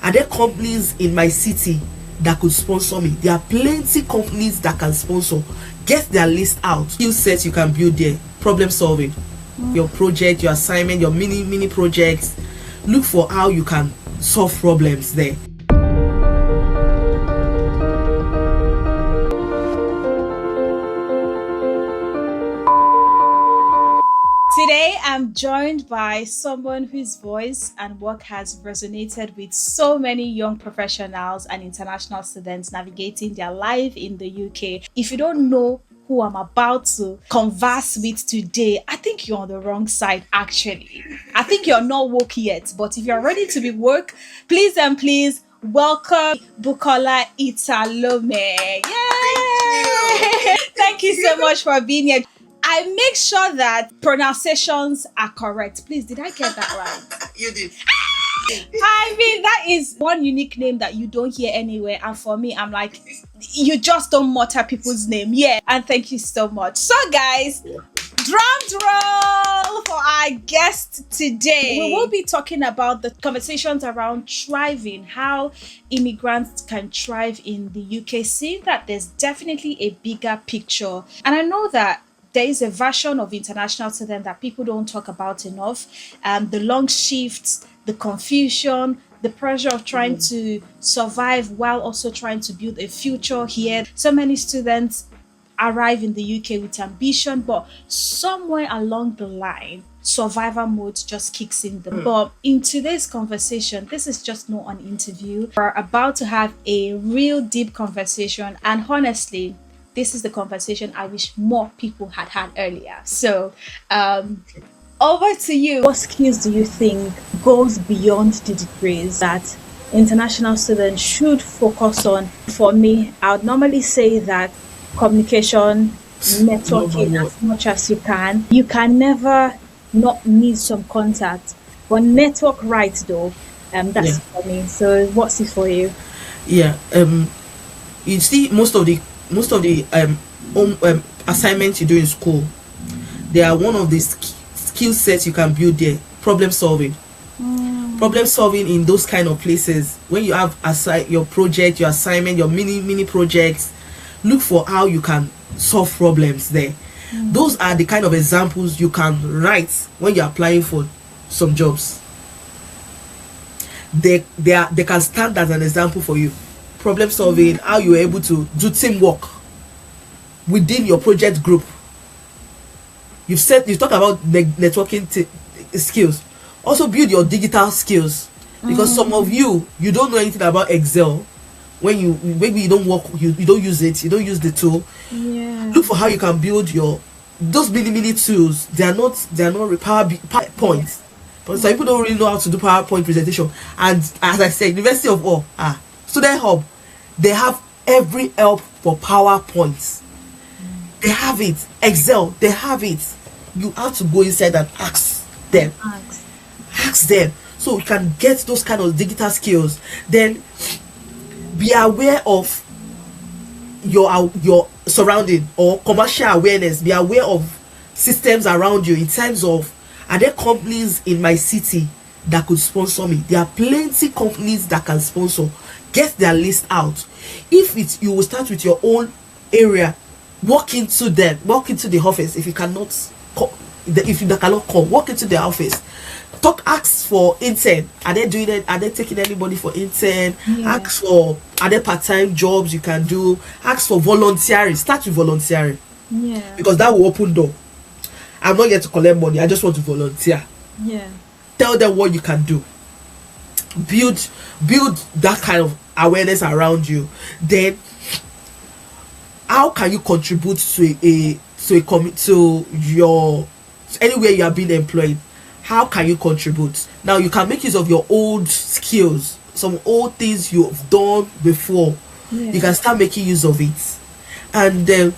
Are there companies in my city that could sponsor me? There are plenty companies that can sponsor. Get their list out. Skill sets you can build there. Problem solving. Your project, your assignment, your mini projects. Look for how you can solve problems there. Today, I'm joined by someone whose voice and work has resonated with so many young professionals and international students navigating their life in the UK. If you don't know who I'm about to converse with today, I think you're on the wrong side, actually. I think you're not woke yet, but if you're ready to be woke, please and please welcome Bukola Italome. Yay! Thank you so much for being here. I make sure that pronunciations are correct. Please, did I get that right? You did. I mean, that is one unique name that you don't hear anywhere. And for me, I'm like, you just don't mutter people's name. Yeah. And thank you so much. So, guys, drums roll for our guest today. We will be talking about the conversations around thriving, how immigrants can thrive in the UK, seeing that there's definitely a bigger picture. And I know that there is a version of international student that people don't talk about enough. The long shifts, the confusion, the pressure of trying to survive while also trying to build a future here. So many students arrive in the UK with ambition, but somewhere along the line, survivor mode just kicks in them. But in today's conversation, this is just not an interview. We're about to have a real deep conversation, and honestly, this is the conversation I wish more people had had earlier. So, over to you. What skills do you think goes beyond the degrees that international students should focus on? For me, I would normally say that communication, networking as much as you can. You can never not need some contact, but network right though. That's for me. So, what's it for you? Yeah. You see, most of the assignments you do in school, they are one of the skill sets you can build there. Problem solving in those kind of places. When you have your project, your assignment, your mini projects, look for how you can solve problems there. Those are the kind of examples you can write when you're applying for some jobs. They can stand as an example for you. Problem solving, how you're able to do teamwork within your project group. You talk about networking skills. Also build your digital skills, because some of you don't know anything about Excel. When maybe you don't work, you don't use it, you don't use the tool. Look for how you can build those mini tools. They are not PowerPoint. But some people don't really know how to do PowerPoint presentation. And as I said, University of Student Hub, they have every help for PowerPoint. They have it. Excel, they have it. You have to go inside and ask them. Ask them. So you can get those kind of digital skills. Then be aware of your surrounding, or commercial awareness. Be aware of systems around you in terms of, are there companies in my city that could sponsor me? There are plenty companies that can sponsor. Get their list out. If you will start with your own area, walk into the office. If you cannot call, walk into the office. Ask for intern. Are they doing it? Are they taking anybody for intern? Ask for, are there part-time jobs you can do? Ask for volunteering. Start with volunteering. Because that will open door. I'm not here to collect money. I just want to volunteer. Tell them what you can do. Build that kind of awareness around you. Then how can you contribute to your anywhere you are being employed? How can you contribute? Now you can make use of your old skills, some old things you've done before. You can start making use of it. And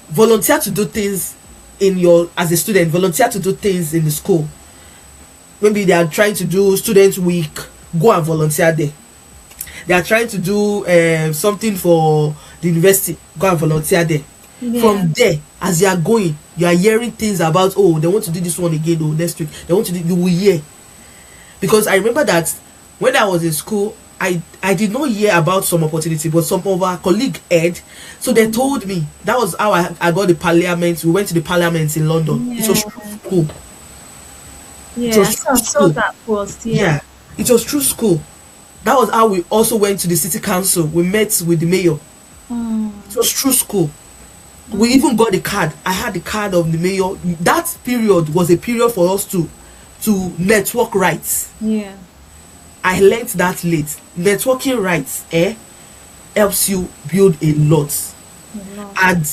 volunteer to do things as a student. Volunteer to do things in the school. Maybe they are trying to do student week, go and volunteer there. They are trying to do something for the university, go and volunteer there. From there, as you are going, you are hearing things about, they want to do this one again, next week they want to do, you will hear. Because I remember that when I was in school, I did not hear about some opportunity, but some of our colleague Ed, so they told me. That was how I got the parliament. We went to the parliament in London. It was cool. Yeah, It was I saw that post. Yeah, it was through school. That was how we also went to the city council. We met with the mayor. It was through school. We even got the card. I had the card of the mayor. That period was a period for us to network rights. Yeah. I learned that late. Networking rights helps you build a lot. And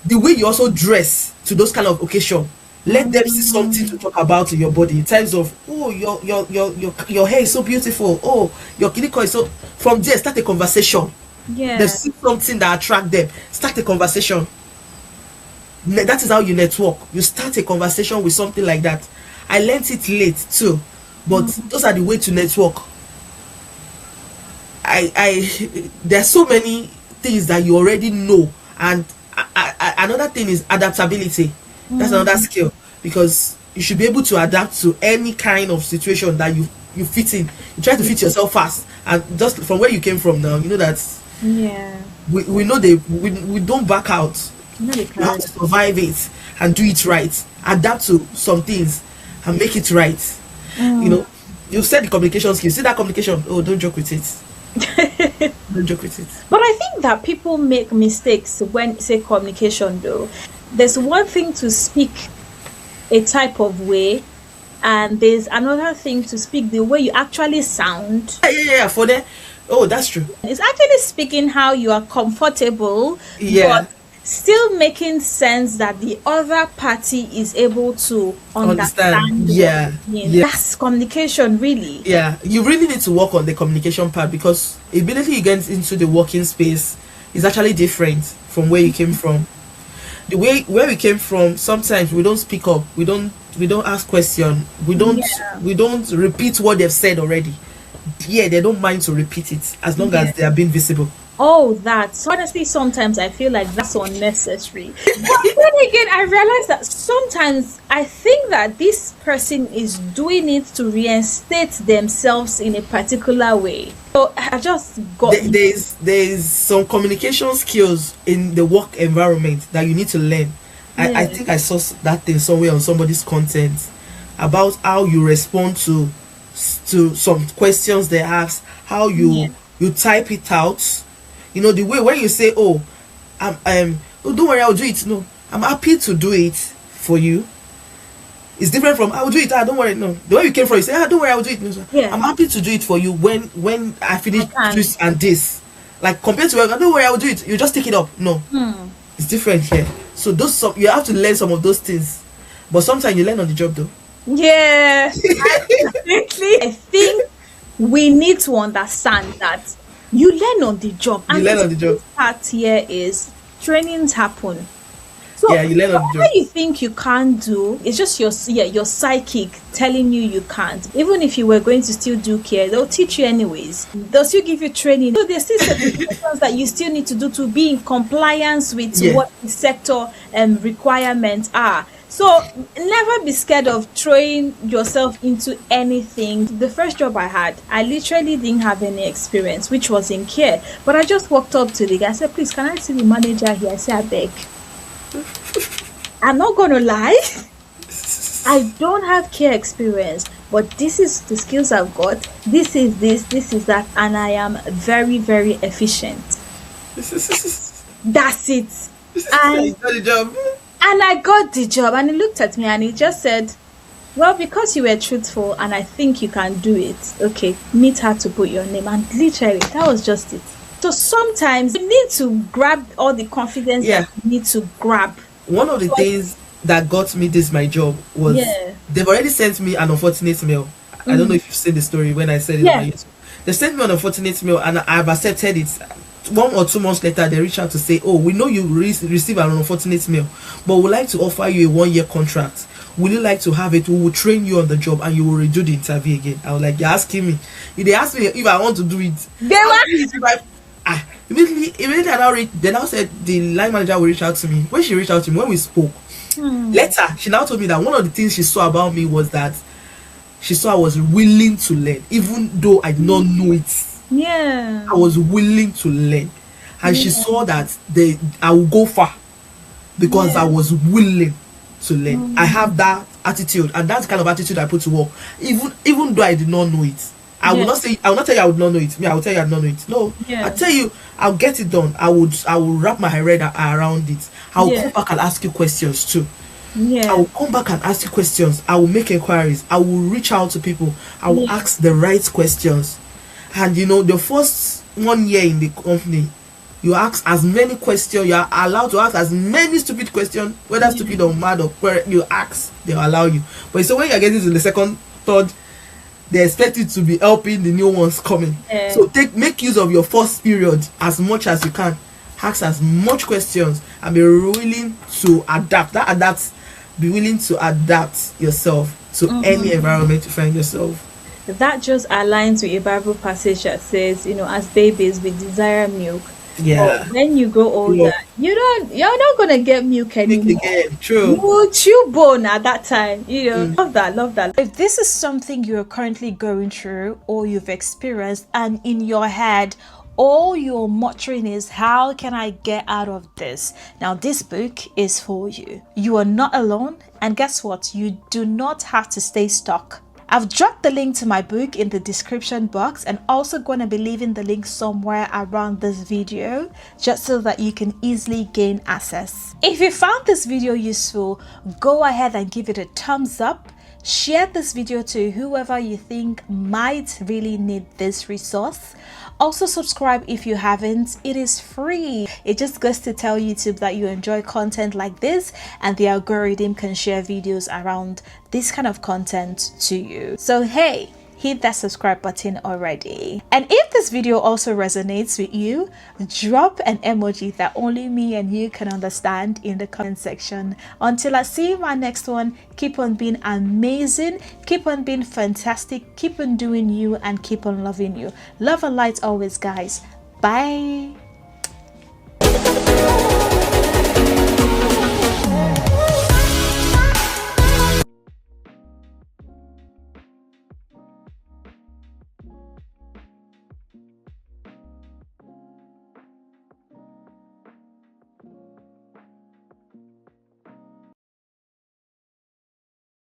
the way you also dress to those kind of occasion, let them see something to talk about in your body in terms of, oh, your hair is so beautiful, oh, your kiniko is so. From there, start a conversation. Yeah. They see something that attract them, start a conversation. That is how you network. You start a conversation with something like that. I learned it late too, but those are the way to network. There are so many things that you already know, and another thing is adaptability. That's another skill, because you should be able to adapt to any kind of situation that you fit in. You try to fit yourself fast, and just from where you came from now, you know that. Yeah. We know we don't back out. You have to survive it and do it right. Adapt to some things and make it right. You know, you said the communication skills. See that communication? Oh, don't joke with it. Don't joke with it. But I think that people make mistakes when say communication though. There's one thing to speak a type of way, and there's another thing to speak the way you actually sound. Yeah. For that, oh, that's true. It's actually speaking how you are comfortable, but still making sense that the other party is able to understand. Yeah. That's communication, really. Yeah, you really need to work on the communication part, because immediately you get into the working space, it's actually different from where you came from. The way where we came from, sometimes we don't speak up, we don't ask questions, we don't repeat what they've said already. Yeah, they don't mind to repeat it as long as they are being visible. Oh, that's honestly, sometimes I feel like that's unnecessary. But then again, I realize that sometimes I think that this person is doing it to reinstate themselves in a particular way. So I just got there's some communication skills in the work environment that you need to learn. I think I saw that thing somewhere on somebody's content about how you respond to some questions they ask, how you type it out. You know, the way when you say, oh, oh, don't worry, I'll do it. No, I'm happy to do it for you. It's different from I'll do it. Don't worry. No, the way you came from, you say, don't worry, I'll do it. No, I'm happy to do it for you when I finish this and this. Like compared to don't worry, I'll do it. You just take it up. No, it's different here. So you have to learn some of those things, but sometimes you learn on the job though. Yeah, absolutely. I think we need to understand that. You learn on the job. You learn on the job. Part here is trainings happen. So you learn on the job. What you think you can't do, it's just your psychic telling you can't. Even if you were going to still do care, they'll teach you anyways. They'll still give you training. So there's still certifications that you still need to do to be in compliance with what the sector requirements are. So never be scared of throwing yourself into anything. The first job I had, I literally didn't have any experience, which was in care. But I just walked up to the guy. I said, please, can I see the manager here? I said, I beg. I'm not going to lie. I don't have care experience, but this is the skills I've got. This is that. And I am very, very efficient. That's it. You got the job. And I got the job, and he looked at me and he just said, well, because you were truthful and I think you can do it, okay, meet her to put your name. And literally, that was just it. So sometimes you need to grab all the confidence that you need to grab. One of the things that got me my job was they've already sent me an unfortunate mail. I don't know if you've seen the story when I said it on YouTube. They sent me an unfortunate mail and I've accepted it. 1 or 2 months later, they reach out to say, oh, we know you receive an unfortunate mail, but we'd like to offer you a 1-year contract. Would you like to have it? We will train you on the job and you will redo the interview again. I was like, you're asking me. If they asked me if I want to do it, immediately they now said the line manager will reach out to me. When she reached out to me, when we spoke, later, she now told me that one of the things she saw about me was that she saw I was willing to learn, even though I did not know it. Yeah. I was willing to learn, and she saw that I will go far because I was willing to learn. I have that attitude, and that's the kind of attitude I put to work, even though I did not know it. I will not tell you I would not know it. I will tell you I did not know it. No, I tell you I'll get it done. I will wrap my head around it. I will come back and ask you questions too. I will come back and ask you questions. I will make inquiries. I will reach out to people. I will ask the right questions. And the first 1 year in the company, you ask as many questions. You are allowed to ask as many stupid questions, whether stupid or mad or you ask, they'll allow you. But so when you're getting to the second, third, they expect you to be helping the new ones coming. So make use of your first period as much as you can. Ask as much questions and be willing to adapt. Be willing to adapt yourself to any environment you find yourself. That just aligns with a Bible passage that says, as babies we desire milk. Yeah. But when you grow older, you're not gonna get milk anymore. True. You will chew bone at that time. Love that. If this is something you're currently going through or you've experienced, and in your head all you're muttering is, how can I get out of this? Now this book is for you. You are not alone, and guess what? You do not have to stay stuck. I've dropped the link to my book in the description box, and also going to be leaving the link somewhere around this video just so that you can easily gain access. If you found this video useful, go ahead and give it a thumbs up. Share this video to whoever you think might really need this resource. Also subscribe if you haven't. It is free. It just goes to tell YouTube that you enjoy content like this, and the algorithm can share videos around this kind of content to you. So hey, hit that subscribe button already. And if this video also resonates with you, drop an emoji that only me and you can understand in the comment section. Until I see you in my next one, keep on being amazing, keep on being fantastic, keep on doing you, and keep on loving you. Love and light always, guys. Bye.